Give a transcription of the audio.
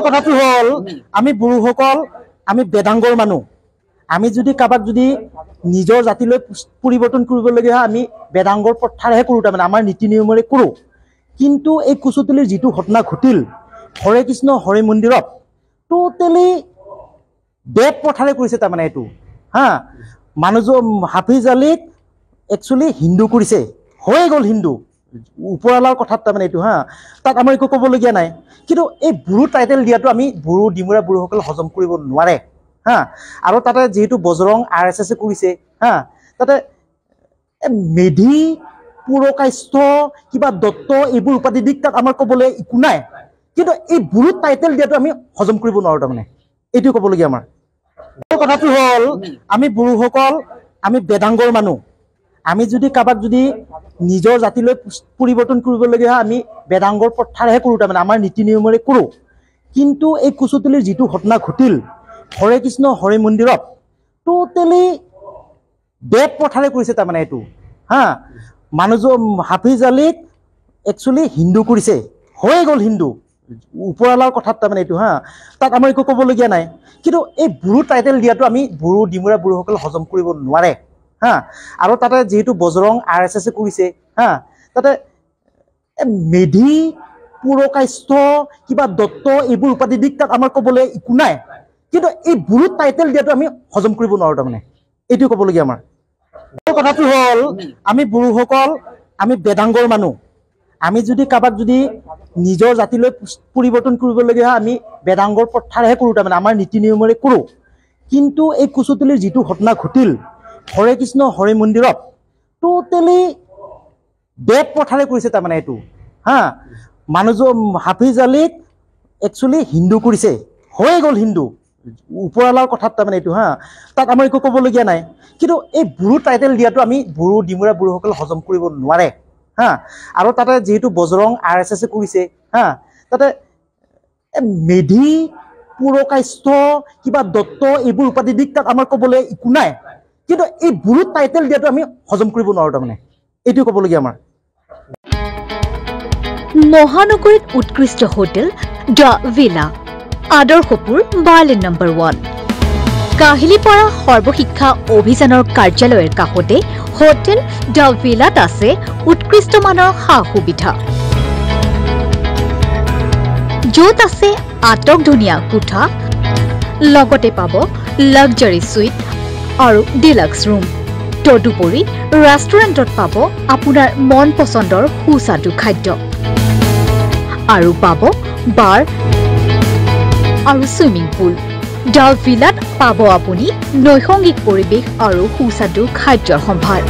কথাটো হল আমি বড়োসকল আমি বেদাংগৰ মানুহ আমি যদি কাবাক যদি নিজৰ জাতিলৈ পৰিৱৰ্তন কৰিবলগীয়া হয় আমি বেদাংগৰ প্ৰথাৰহে কৰোঁ তাৰমানে আমাৰ নীতি নিয়মেৰে কৰোঁ কিন্তু এই কুচুতলিৰ যিটো ঘটনা ঘটিল হৰে কৃষ্ণ হৰি মন্দিৰত টোটেলি বেদ প্ৰথাৰে কৰিছে তাৰমানে এইটো হা মানুহজন হাফিজ আলীক একচুৱেলি হিন্দু কৰিছে হৈ গ'ল হিন্দু ওপৰৱালাৰ কথাত তাৰমানে এইটো হা তাক আমাৰ একো ক'বলগীয়া নাই কিন্তু এই বুঢ়ো টাইটেল দিয়াটো আমি বুঢ়ো ডিমুৰা বুঢ়োসকলে হজম কৰিব নোৱাৰে হা আৰু তাতে যেহেতু বজৰং RSS কৰিছে হা তাতে মেধি পুৰকাষ্ঠ কিবা দত্ত এইবোৰ উপাধি দিক তাত আমাৰ ক'বলৈ একো নাই কিন্তু এই বুঢ়ো টাইটেল দিয়াটো আমি হজম কৰিব নোৱাৰোঁ তাৰমানে এইটো ক'বলগীয়া আমাৰ কথাটো হল আমি বড়োসকল আমি বেদাংগৰ মানুহ আমি যদি কাবাক যদি নিজৰ জাতিলৈ পৰিৱৰ্তন কৰিবলগীয়া হয় আমি বেদাংগৰ প্ৰথাৰহে কৰোঁ তাৰমানে আমাৰ নীতি নিয়মেৰে কৰোঁ কিন্তু এই কুচুতলিৰ যিটো ঘটনা ঘটিল হৰে কৃষ্ণ হৰি মন্দিৰত টোটেলি বেদ প্ৰথাৰে কৰিছে তাৰমানে এইটো হা মানুহজন হাফিজ আলীক একচুৱেলি হিন্দু কৰিছে হৈ গ'ল হিন্দু ওপৰৱালাৰ কথাত তাৰমানে এইটো হা তাক আমাৰ একো ক'বলগীয়া নাই কিন্তু এই বুঢ়ো টাইটেল দিয়াটো আমি বুঢ়ো ডিমুৰা বুঢ়োসকলে হজম কৰিব নোৱাৰে হা আৰু তাতে যেহেতু বজৰং RSS কৰিছে হা তাতে মেধি পুৰকাষ্ঠ কিবা দত্ত এইবোৰ উপাধি দিক তাত আমাৰ ক'বলৈ একো নাই কিন্তু এই বুঢ়ো টাইটেল দিয়াটো আমি হজম কৰিব নোৱাৰোঁ তাৰমানে এইটো ক'বলগীয়া আমাৰ কথাটো হল আমি বড়োসকল আমি বেদাংগৰ মানুহ আমি যদি কাবাক যদি নিজৰ জাতিলৈ পৰিৱৰ্তন কৰিবলগীয়া হয় আমি বেদাংগৰ প্ৰথাৰহে কৰোঁ তাৰমানে আমাৰ নীতি নিয়মেৰে কৰোঁ কিন্তু এই কুচুতলিৰ যিটো ঘটনা ঘটিল হৰে কৃষ্ণ হৰি মন্দিৰত টোটেলি বেদ প্ৰথাৰে কৰিছে তাৰমানে এইটো হা মানুহজন হাফিজ আলীক একচুৱেলি হিন্দু কৰিছে হৈ গ'ল হিন্দু ওপৰৱালাৰ কথাত তাৰমানে এইটো হা তাক আমাৰ একো ক'বলগীয়া নাই কিন্তু এই বুঢ়ো টাইটেল দিয়াটো আমি বুঢ়ো ডিমুৰা বুঢ়োসকলে হজম কৰিব নোৱাৰে হা আৰু তাতে যেহেতু বজৰং RSS কৰিছে হা তাতে মেধি পুৰকাষ্ঠ কিবা দত্ত এইবোৰ উপাধি দিক তাত আমাৰ ক'বলৈ একো নাই কিন্তু এই বুঢ়ো টাইটেল দিয়াটো আমি হজম কৰিব নোৱাৰোঁ তাৰমানে এইটো ক'বলগীয়া আমাৰ মহানগৰীত উৎকৃষ্ট হোটেল দ্য ভিলা আদৰ্শপুৰ বাৰ্লিন নম্বৰ 1 কাহিলীপাৰা সৰ্বশিক্ষা অভিযানৰ কাৰ্যালয়ৰ কাষতে হোটেল দ্য ভিলাত আছে উৎকৃষ্ট মানৰ সা সুবিধা য'ত আছে আটকধুনীয়া কোঠা লগতে পাব লাক্সাৰি সুইট আৰু ডিলাক্স ৰুম তদুপৰি ৰেষ্টুৰেণ্টত পাব আপোনাৰ মন পছন্দৰ সুস্বাদু খাদ্য আৰু পাব বাৰ আৰু সুইমিং পুল দ্য ভিলাত পাব আপুনি নৈসংগিক পৰিৱেশ আৰু সুস্বাদু খাদ্যৰ সম্ভাৰ